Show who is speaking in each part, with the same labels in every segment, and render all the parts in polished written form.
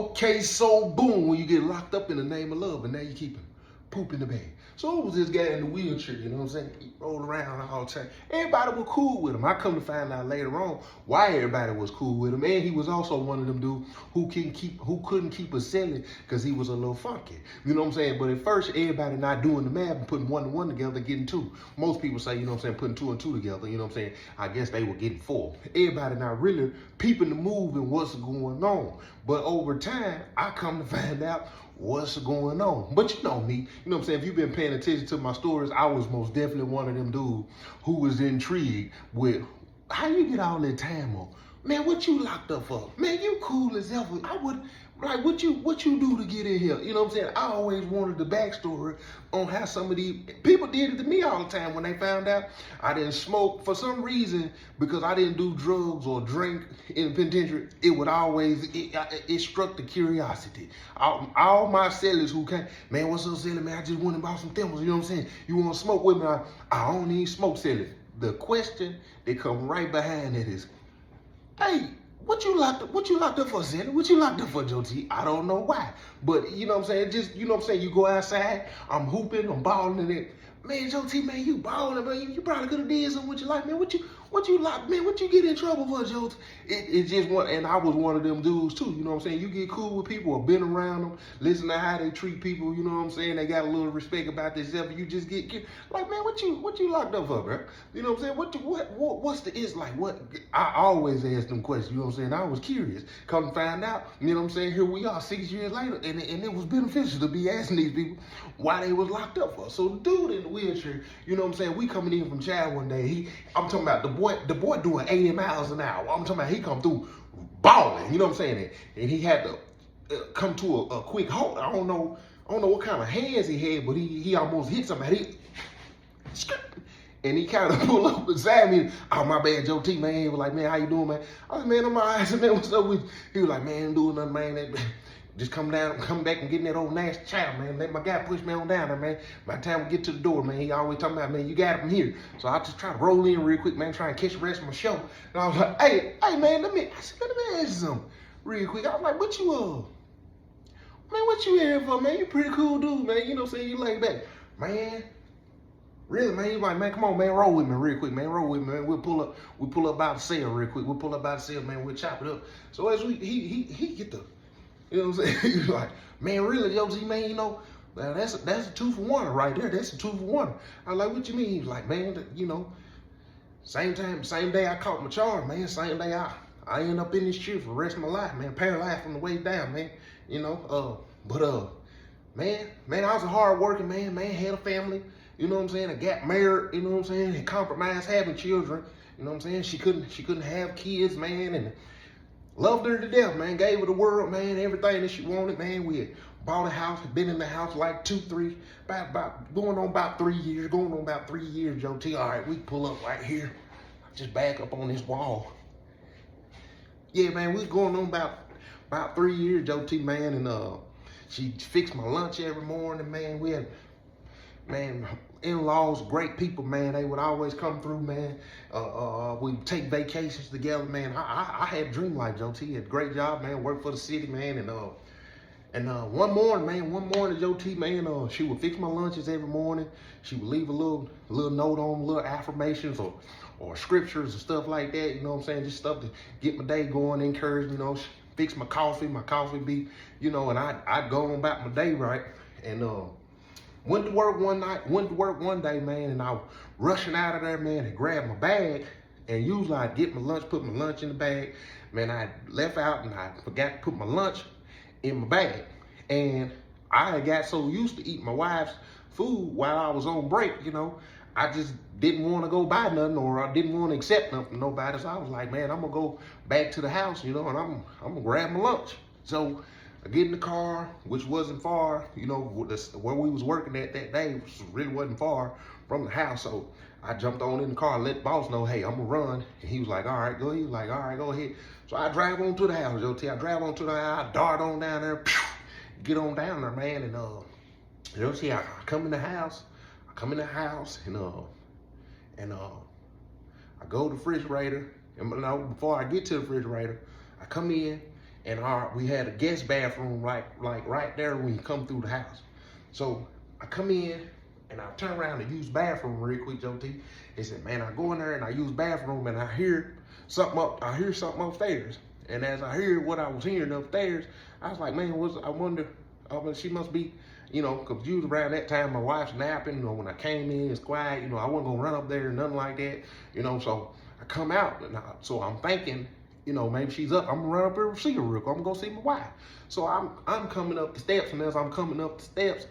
Speaker 1: Okay, so boom, when you get locked up in the name of love, and now you keep poop in the bag. So it was this guy in the wheelchair, you know what I'm saying? He rolled around all the time. Everybody was cool with him. I come to find out later on why everybody was cool with him. And he was also one of them dudes who couldn't keep a selling because he was a little funky. You know what I'm saying? But at first, everybody not doing the math and putting one and one together, getting two. Most people say, you know what I'm saying, putting two and two together, you know what I'm saying? I guess they were getting four. Everybody not really peeping the move and what's going on. But over time, I come to find out what's going on. But you know me, you know what I'm saying? If you've been paying attention to my stories, I was most definitely one of them dudes who was intrigued with how you get all that time on. Man, what you locked up for? Man, you cool as ever. I would, like, what you do to get in here? You know what I'm saying? I always wanted the backstory on how some of these people did it to me all the time when they found out I didn't smoke for some reason, because I didn't do drugs or drink in the penitentiary. It would always, it struck the curiosity. All my sellers who came, man, what's up, seller? Man, I just went and bought some thimbles. You know what I'm saying? You want to smoke with me? I don't need smoke, seller. The question that come right behind it is, hey, what you locked up for, Zena? What you locked up for, Joe T? I don't know why. But you know what I'm saying? Just, you know what I'm saying? You go outside, I'm hooping, I'm balling in it. Man, Joe T, man, you balling, man. You probably could have did something with your life, man. What you locked, man? What you get in trouble for, Joe T? It just one, and I was one of them dudes too. You know what I'm saying? You get cool with people or been around them, listen to how they treat people. You know what I'm saying? They got a little respect about themselves. You just get like, man, what you locked up for, bro? You know what I'm saying? What's the is like? What I always ask them questions. You know what I'm saying? I was curious. Come to find out, you know what I'm saying? Here we are 6 years later, and it was beneficial to be asking these people why they was locked up for. So the dude in the wheelchair, you know what I'm saying? We coming in from Chad one day. I'm talking about the boy doing 80 miles an hour. I'm talking about he come through balling. You know what I'm saying? And he had to come to a quick halt. I don't know what kind of hands he had, but he almost hit somebody. And he kind of pulled up beside me. Oh, my bad, Joe T, man. He was like, man, how you doing, man? I was like, man, I'm all right. I said, man, what's up with you? He was like, man, I'm doing nothing, man. Just come back and get in that old nasty child, man. Let my guy push me on down there, man. By the time we get to the door, man, he always talking about, man, you got it from here. So I just try to roll in real quick, man, try and catch the rest of my show. And I was like, hey, man, let me ask you something real quick. I was like, what you here for, man? You pretty cool dude, man. You know what I'm saying? You lay back. Man, really, man? He's like, man, come on, man, roll with me real quick, man. Roll with me, man. We'll pull up by the cell real quick. We'll pull up by the cell, man. We'll chop it up. So as he get the, you know what I'm saying? He's like, man, really, Joe T, man, you know, that's a 2-for-1 right there. That's a 2-for-1. I was like, what you mean? He was like, man, you know, same day I caught my charge, man. Same day I end up in this chair for the rest of my life, man. Paralyzed from the waist down, man. You know, man, I was a hard working man, had a family. You know what I'm saying? I got married, you know what I'm saying? And compromised having children. You know what I'm saying? She couldn't have kids, man, and loved her to death, man. Gave her the world, man, everything that she wanted, man. We had bought a house, been in the house like 2, 3, going on about 3 years, Joe T. All right, we pull up right here. Just back up on this wall. Yeah, man, we was going on about 3 years, Joe T, man, and she fixed my lunch every morning, man. We had, man, in-laws, great people, man. They would always come through, man. We'd take vacations together, man. I had a dream life, Joe T. Had a great job, man. Worked for the city, man. And one morning, Joe T, man, she would fix my lunches every morning. She would leave a little note on, little affirmations or scriptures and stuff like that. You know what I'm saying? Just stuff to get my day going, encourage me, you know. She fix my coffee be, you know, and I'd go on about my day, right? And went to work one day, man, and I was rushing out of there, man, and grabbed my bag. And usually I'd get my lunch, put my lunch in the bag. Man, I left out and I forgot to put my lunch in my bag. And I had got so used to eating my wife's food while I was on break, you know, I just didn't want to go buy nothing, or I didn't want to accept nothing from nobody. So I was like, man, I'm going to go back to the house, you know, and I'm going to grab my lunch. So I get in the car, which wasn't far, you know, where we was working at that day, which really wasn't far from the house. So I jumped on in the car, let the boss know, hey, I'm gonna run. And he was like, all right, go. He was like, all right, go ahead. So I drive on to the house, Joe T. I drive on to the house, I dart on down there, get on down there, man. And Joe T, I come in the house, and I go to the refrigerator, and before I get to the refrigerator, I come in, and we had a guest bathroom like right there when you come through the house. So I come in and I turn around and use the bathroom real quick, Joe T. He said, man, I go in there and I use the bathroom and I hear something upstairs. And as I hear what I was hearing upstairs, I was like, man, I wonder, she must be, because usually around that time my wife's napping, when I came in, it's quiet, I wasn't gonna run up there or nothing like that, so I come out, and so I'm thinking, maybe she's up, I'm gonna run up here and see her real quick, I'm gonna go see my wife. So I'm coming up the steps, and as I'm coming up the steps,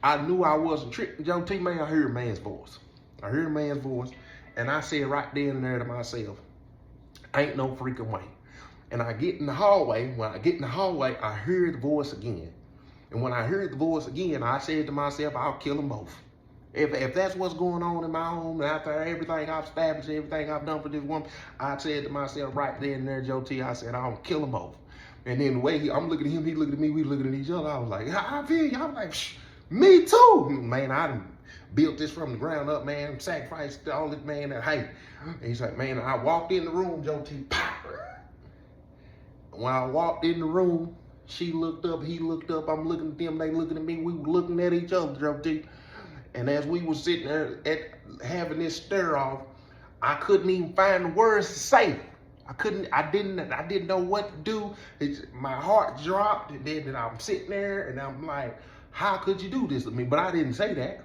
Speaker 1: I knew I wasn't tripping, Joe T, man, I heard a man's voice. And I said right then and there to myself, ain't no freaking way. And I get in the hallway. When I get in the hallway, I hear the voice again. And when I heard the voice again, I said to myself, I'll kill them both. If that's what's going on in my home, and after everything I've established, everything I've done for this woman, I said to myself right then and there, Joe T, I said, I'll kill them both. And then the way I'm looking at him, he looking at me, we looking at each other, I was like, I feel you. I'm like, me too. Man, I done built this from the ground up, man, sacrificed all this, man, that hate. And he's like, man, I walked in the room, Joe T, pop. When I walked in the room, she looked up, he looked up, I'm looking at them, they looking at me, we were looking at each other, Joe T. And as we were sitting there having this stare off, I couldn't even find the words to say. I didn't know what to do. My heart dropped, and then I'm sitting there and I'm like, how could you do this to me? But I didn't say that.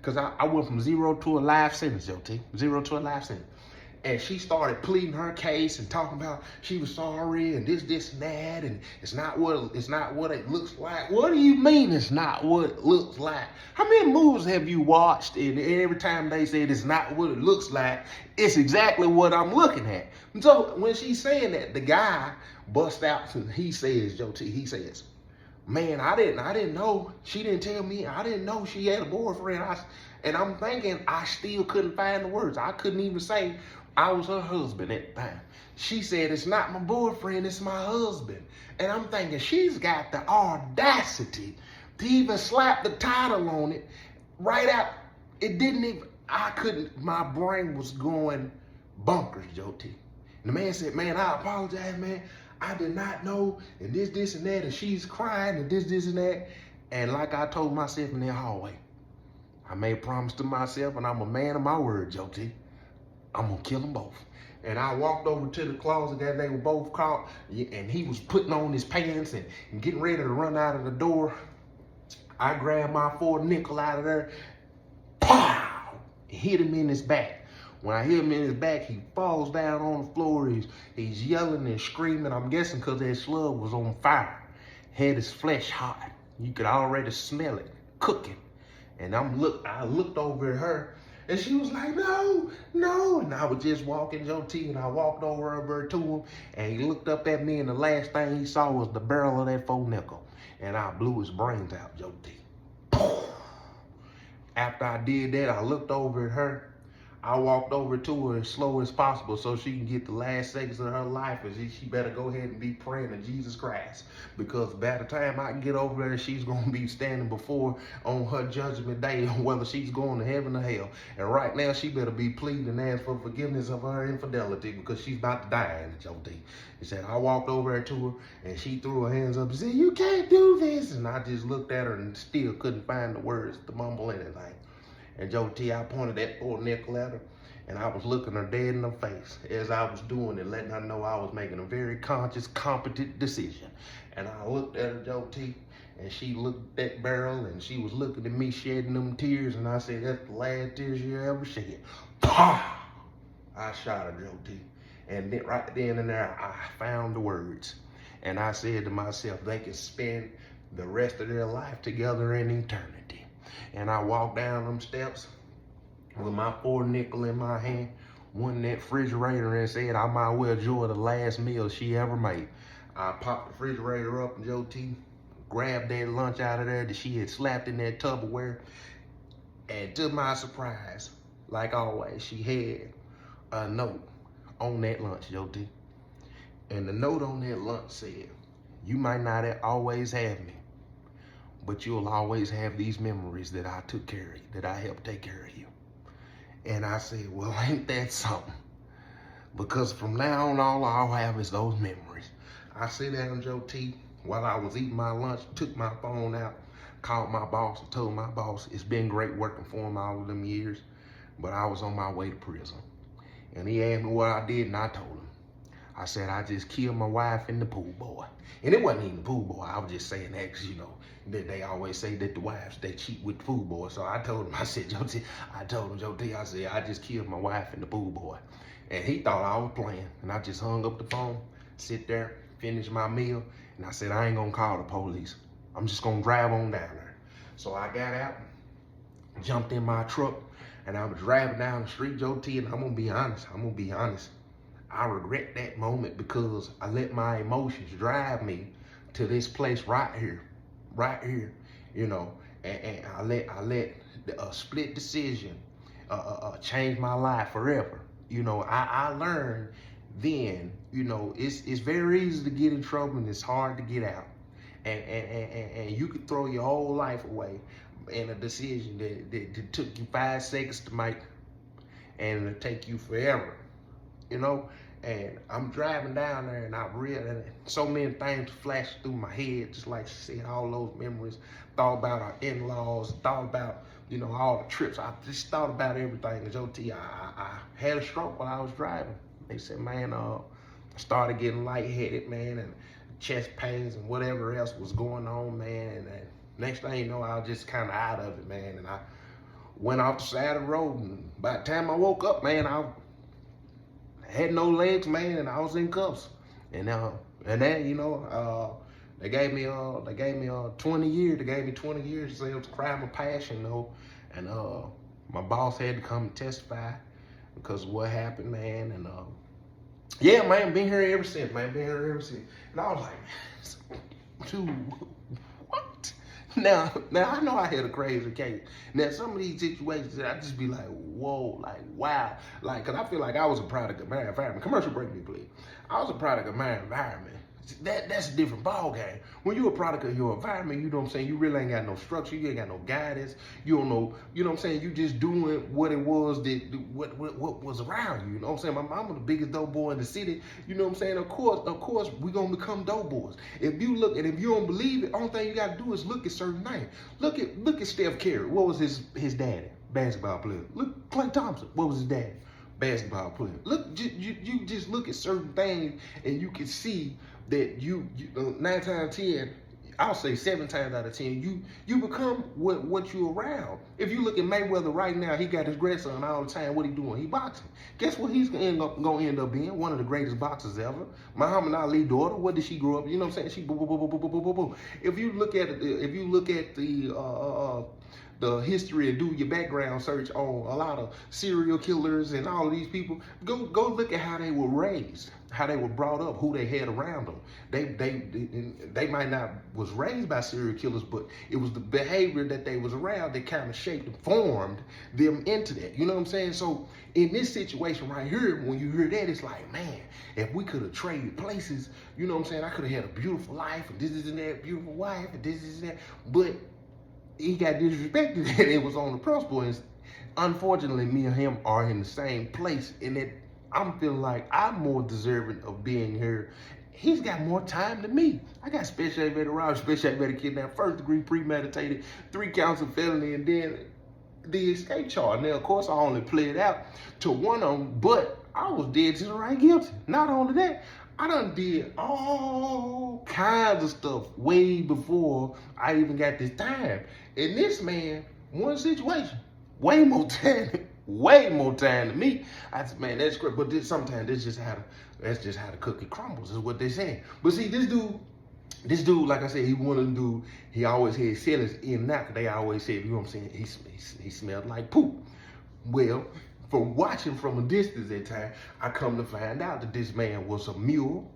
Speaker 1: Because I went from 0 to a life sentence, Joe T. 0 to a life sentence. And she started pleading her case and talking about she was sorry and this and that, and it's not what it looks like. What do you mean it's not what it looks like? How many movies have you watched and every time they said it's not what it looks like, it's exactly what I'm looking at? And so when she's saying that, the guy busts out and he says, Joe T, he says, man, I didn't know. She didn't tell me. I didn't know she had a boyfriend. And I'm thinking I still couldn't find the words. I couldn't even say I was her husband at the time. She said, it's not my boyfriend, it's my husband. And I'm thinking she's got the audacity to even slap the title on it right out. It didn't even, my brain was going bonkers, Joe T. And the man said, man, I apologize, man. I did not know, and this, and that, and she's crying, and this, and that. And like I told myself in that hallway, I made a promise to myself, and I'm a man of my word, Joe T. I'm gonna kill them both. And I walked over to the closet that they were both caught, and he was putting on his pants and getting ready to run out of the door. I grabbed my 4 nickel out of there, pow, hit him in his back. When I hit him in his back, he falls down on the floor. He's yelling and screaming. I'm guessing because that slug was on fire. Had his flesh hot. You could already smell it cooking. And I looked over at her, and she was like, no. And I was just walking, Joe T, and I walked over to him, and he looked up at me, and the last thing he saw was the barrel of that 4 nickel. And I blew his brains out, Joe T. After I did that, I looked over at her. I walked over to her as slow as possible so she can get the last seconds of her life, and she better go ahead and be praying to Jesus Christ, because by the time I can get over there, she's going to be standing before on her judgment day on whether she's going to heaven or hell. And right now, she better be pleading and ask for forgiveness of her infidelity, because she's about to die in the Joe T. He said, I walked over there to her, and she threw her hands up and said, you can't do this. And I just looked at her and still couldn't find the words to mumble anything. And Joe T, I pointed that 4 nickel at her, and I was looking her dead in the face as I was doing it, letting her know I was making a very conscious, competent decision. And I looked at her, Joe T, and she looked at that barrel, and she was looking at me shedding them tears, and I said, that's the last tears you ever shed. Pah! I shot her, Joe T. And then right then and there, I found the words. And I said to myself, they can spend the rest of their life together in eternity. And I walked down them steps with my 4 nickel in my hand, went in that refrigerator and said I might well enjoy the last meal she ever made. I popped the refrigerator up, and Joe T grabbed that lunch out of there that she had slapped in that Tupperware. And to my surprise, like always, she had a note on that lunch, Joe T. And the note on that lunch said, you might not always have me, but you'll always have these memories that I took care of you, that I helped take care of you. And I said, well, ain't that something? Because from now on, all I'll have is those memories. I sit down, Joe T, while I was eating my lunch, took my phone out, called my boss and told my boss it's been great working for him all of them years, but I was on my way to prison. And he asked me what I did, and I told him. I said, I just killed my wife and the pool boy. And it wasn't even the pool boy. I was just saying that because, you know, that they always say that the wives, they cheat with the pool boy. So I told him, I said, Joe T, I said, I just killed my wife and the pool boy. And he thought I was playing. And I just hung up the phone, sit there, finish my meal. And I said, I ain't gonna call the police. I'm just gonna drive on down there. So I got out, jumped in my truck, and I was driving down the street, Joe T, and I'm gonna be honest. I regret that moment because I let my emotions drive me to this place right here, you know, and I let a split decision change my life forever. You know, I learned then, you know, it's very easy to get in trouble and it's hard to get out. And you could throw your whole life away in a decision that took you 5 seconds to make, and it'll take you forever, you know. And I'm driving down there, and I realized so many things flashed through my head, just like she said, all those memories. Thought about our in-laws, thought about, you know, all the trips. I just thought about everything. Joe T, I had a stroke while I was driving. They said, man, I started getting lightheaded, man, and chest pains and whatever else was going on, man. And next thing you know, I was just kind of out of it, man. And I went off the side of the road, and by the time I woke up, man, I had no legs, man, and I was in cuffs. And then, you know, they gave me 20 years. They gave me 20 years to say it was a crime of passion, though. And my boss had to come and testify because of what happened, man. And yeah, man, been here ever since, man. Been here ever since. And I was like, dude, what? Now I know I had a crazy case. Now some of these situations, I just be like, whoa, like wow, like, cause I feel like I was a product of my environment. Commercial break me, please. I was a product of my environment. That's a different ball game. When you're a product of your environment, you know what I'm saying, you really ain't got no structure, you ain't got no guidance, you don't know, you know what I'm saying, you just doing what it was that what was around you know what I'm saying. My mama the biggest dope boy in the city, you know what I'm saying. Of course we gonna become dope boys. If you look, and if you don't believe it, only thing you gotta do is look at certain things. Look at Steph Curry. What was his daddy? Basketball player. Look, Klay Thompson. What was his daddy? Basketball player. Look, you just look at certain things and you can see that you 9 times out of 10, I'll say 7 times out of 10, you become what you around. If you look at Mayweather right now, he got his grandson all the time. What he doing? He boxing. Guess what he's gonna end up being? One of the greatest boxers ever. Muhammad Ali's daughter. What did she grow up? You know what I'm saying? She boom, boom, boom, boom, boom, boom, boom, boom. If you look at the history and do your background search on a lot of serial killers and all of these people, go look at how they were raised, how they were brought up, who they had around them. They might not was raised by serial killers, but it was the behavior that they was around that kind of shaped and formed them into that. You know what I'm saying? So in this situation right here, when you hear that, it's like, man, if we could have traded places, you know what I'm saying, I could have had a beautiful life and this and that, beautiful wife and this and that, but he got disrespected and it was on the principle. And unfortunately, me and him are in the same place, and that I'm feeling like I'm more deserving of being here. He's got more time than me. I got special aggravated robbery, special aggravated kidnapping, 1st degree premeditated, 3 counts of felony, and then the escape charge. Now, of course, I only played out to one of them, but I was dead to the right guilty. Not only that, I done did all kinds of stuff way before I even got this time. And this man, one situation, way more time than me. I said, man, that's great. But sometimes that's just how the cookie crumbles, is what they saying. But see, this dude, like I said, he wanted to do, he always had sailors in and out. They always said, you know what I'm saying, he smelled like poop. Well, from watching from a distance at time, I come to find out that this man was a mule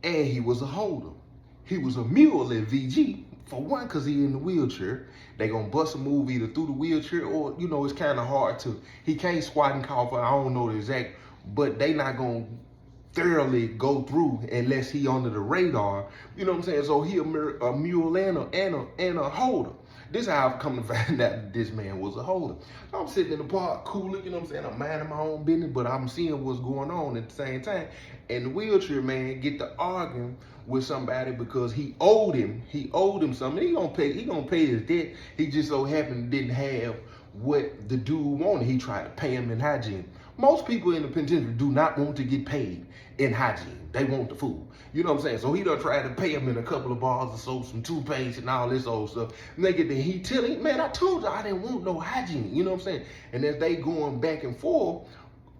Speaker 1: and he was a holder. He was a mule at VG, for one, because he in the wheelchair. They gonna bust a move either through the wheelchair or, you know, it's kind of hard to, he can't squat and cough, I don't know the exact, but they not gonna thoroughly go through unless he under the radar, you know what I'm saying? So he a mule and a holder. This how I've come to find out that this man was a holder. So I'm sitting in the park, cooling, you know what I'm saying? I'm minding my own business, but I'm seeing what's going on at the same time. And the wheelchair man get to arguing with somebody because he owed him something. He gonna pay his debt. He just so happened didn't have what the dude wanted. He tried to pay him in hygiene. Most people in the penitentiary do not want to get paid in hygiene. They want the food. You know what I'm saying? So he done tried to pay him in a couple of bars of soap, some toothpaste and all this old stuff. And they get there, he tell him, man, I told you I didn't want no hygiene. You know what I'm saying? And as they going back and forth,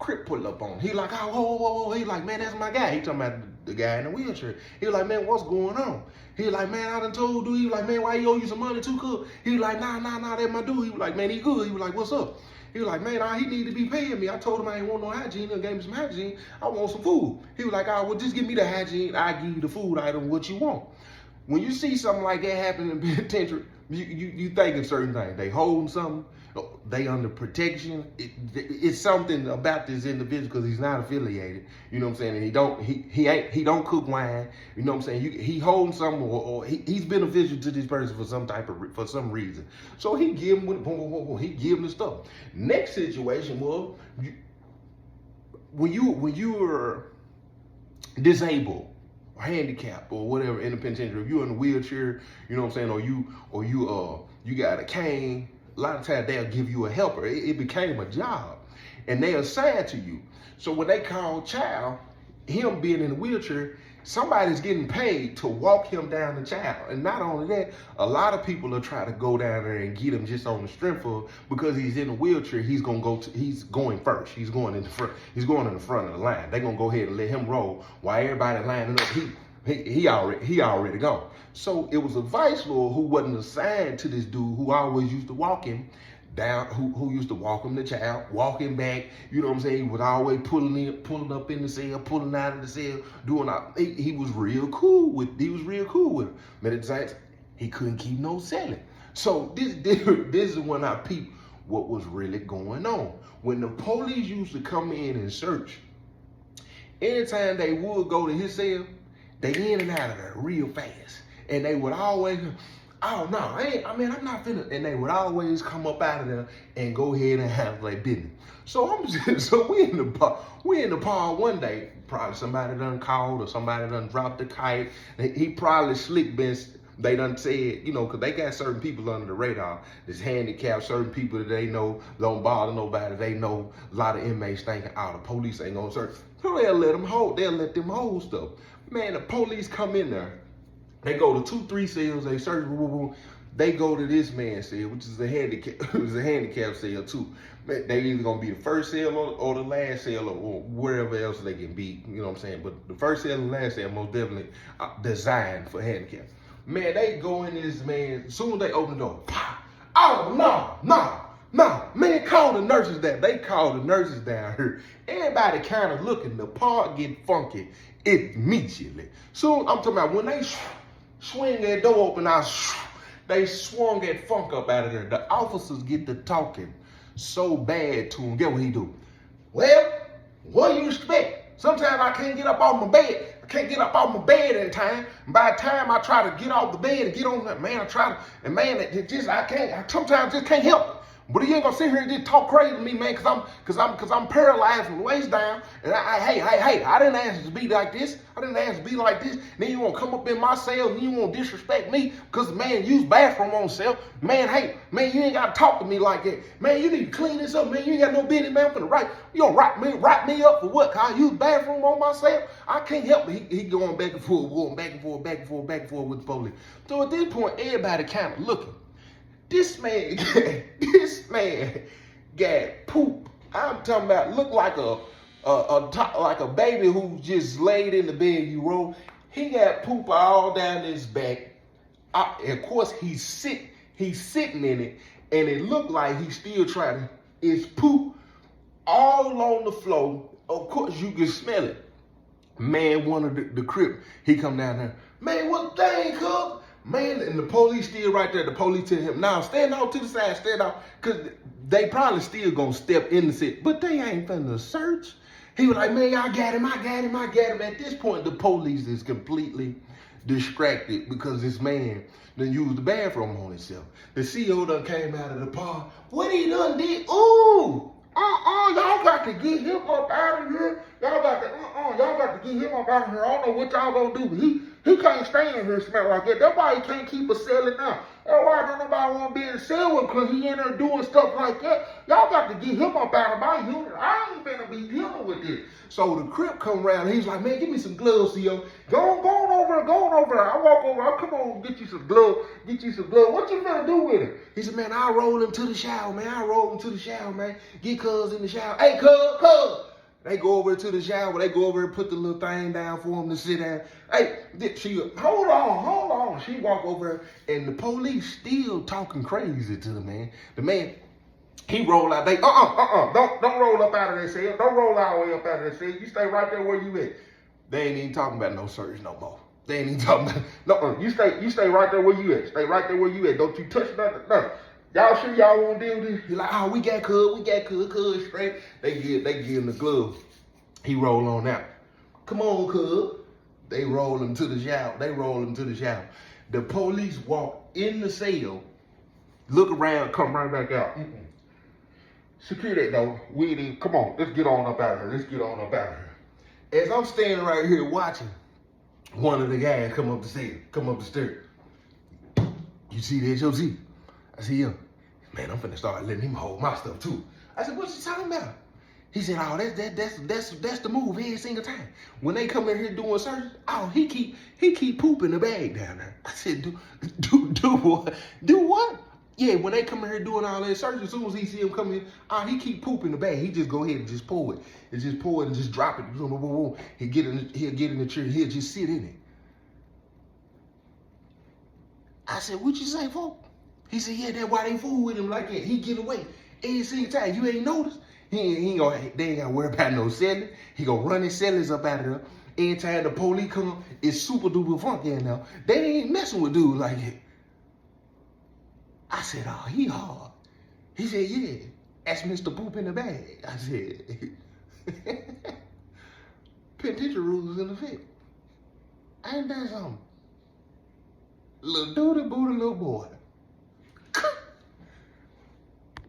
Speaker 1: Crip pull up on him. He like, oh, whoa. He like, man, that's my guy. He talking about the guy in the wheelchair. He was like, man, what's going on? He was like, man, I done told dude. He was like, man, why you owe you some money too, cuz? He was like, nah, that's my dude. He was like, man, he good. He was like, what's up? He was like, man, he need to be paying me. I told him I ain't want no hygiene. I gave him some hygiene. I want some food. He was like, well, just give me the hygiene. I give you the food item, what you want. When you see something like that happen in the penitentiary, you thinking certain things. They holding something. They under protection. It's something about this individual because he's not affiliated. You know what I'm saying? And he don't cook wine. You know what I'm saying? He holding something or he's beneficial to this person for some reason. So he give him he give him the stuff. Next situation was when you were disabled or handicapped or whatever in the penitentiary, if you're in a wheelchair, you know what I'm saying, or you got a cane. A lot of times they'll give you a helper. It became a job, and they assign to you. So when they call child, him being in a wheelchair, somebody's getting paid to walk him down the child. And not only that, a lot of people are trying to go down there and get him just on the strength of because he's in a wheelchair. He's going first. He's going in the front. He's going in the front of the line. They're gonna go ahead and let him roll while everybody lining up. He already gone. So it was a vice lord who wasn't assigned to this dude who always used to walk him down, who used to walk him the child, walk him back. You know what I'm saying? He was always pulling up in the cell, pulling out of the cell, doing all. He was real cool with him. But at the same time, he couldn't keep no selling. So this is when I peeped what was really going on. When the police used to come in and search, anytime they would go to his cell, they in and out of there real fast. And they would always, oh no, I'm not finna. And they would always come up out of there and go ahead and handle their business. So we in the park one day. Probably somebody done called or somebody done dropped the kite. He probably slick been. They done said, you know, because they got certain people under the radar that's handicapped, certain people that they know don't bother nobody. They know a lot of inmates thinking, oh, the police ain't gonna search. So they'll let them hold stuff. Man, the police come in there. They go to 2-3 cells. They search. They go to this man's cell, which is a handicap cell too. They either gonna be the first cell or the last cell or wherever else they can be. You know what I'm saying? But the first cell and the last cell most definitely designed for handicap. Man, they go in this man. As soon as they open the door, pop. Oh no, man, call the nurses down. They call the nurses down here. Everybody kind of looking. The park get funky immediately. So I'm talking about when they swing that door open, they swung that funk up out of there. The officers get to talking so bad to him. Get what he do? Well, what do you expect? Sometimes I can't get up off my bed. I can't get up off my bed in time. By the time I try to get off the bed and get on that, man, I can't. I sometimes just can't help it. But you ain't gonna sit here and just talk crazy to me, man, cause I'm paralyzed from the waist down. And hey, I didn't ask to be like this. I didn't ask to be like this. Then you wanna come up in my cell and you wanna disrespect me, cause the man used bathroom on cell. Man, hey, man, you ain't gotta talk to me like that. Man, you need to clean this up, man. You ain't got no business, man. I'm finna you gonna wrap me up for what? Cause I use bathroom on my cell? I can't help it. He going back and forth with the police. So at this point, everybody kind of looking. This man got poop. I'm talking about look like a baby who just laid in the bed you roll. He got poop all down his back. Of course, he's sitting in it, and it looked like he's still trying to. It's poop all on the floor. Of course, you can smell it. Man, one of the crip, he come down there. Man, what thing, cuz? Man, and the police still right there. The police tell him, now stand out to the side, stand out. Because they probably still going to step in the set. But they ain't finna search. He was like, man, I got him. At this point, the police is completely distracted because this man done used the bathroom on himself. The CEO done came out of the park. What he done did? Ooh! Y'all got to get him up out of here. Y'all got to get him up out of here. I don't know what y'all gonna do, but he can't stay in here smell like that. That's why he can't keep a selling now. That's why don't nobody want to be in the cell with, because he in there doing stuff like that. Y'all got to get him up out of my unit. I ain't finna be dealing with this. So the Crip come around and he's like, man, give me some gloves, CEO. Go on over there. I walk over, I come on, get you some gloves. What you finna do with it? He said, man, I'll roll him to the shower, man. Get cuz in the shower. Hey, cuz. They go over to the shower. They go over and put the little thing down for him to sit down. Hey, she hold on. She walk over and the police still talking crazy to the man. The man, he roll out. They don't roll up out of that cell. Don't roll all the way up out of that cell. You stay right there where you at. They ain't even talking about no search no more. They ain't even talking about no. You stay right there where you at. Stay right there where you at. Don't you touch nothing. Y'all sure y'all won't deal with this? He like, oh, we got cuz straight. They give him the glove. He roll on out. Come on, cuz. They roll him to the shower. The police walk in the cell, look around, come right back out. Secure that door. We ain't even, come on, let's get on up out of here. As I'm standing right here watching, one of the guys come up the stairs. You see that, Josie? I see him. Man, I'm finna start letting him hold my stuff too. I said, what you talking about? He said, oh, that's the move every single time. When they come in here doing searches, oh, he keep pooping the bag down there. I said, do what? Do what? Yeah, when they come in here doing all that search, as soon as he see him come in, oh, he keep pooping the bag. He just go ahead and just pull it. And just pull it and just drop it. Boom, boom, boom. He'll get in the chair. He'll just sit in it. I said, what you say, folks? He said, yeah, that's why they fool with him like that. He get away. Every single time. You ain't noticed? They ain't got to worry about no selling. He gonna run his sellers up out of there. Every time the police come, it's super duper funky in there. They ain't messing with dudes like that. I said, oh, he hard. He said, yeah, that's Mr. Poop in the bag. I said, penitentiary rules in effect. Ain't that something? Little duty booty little boy.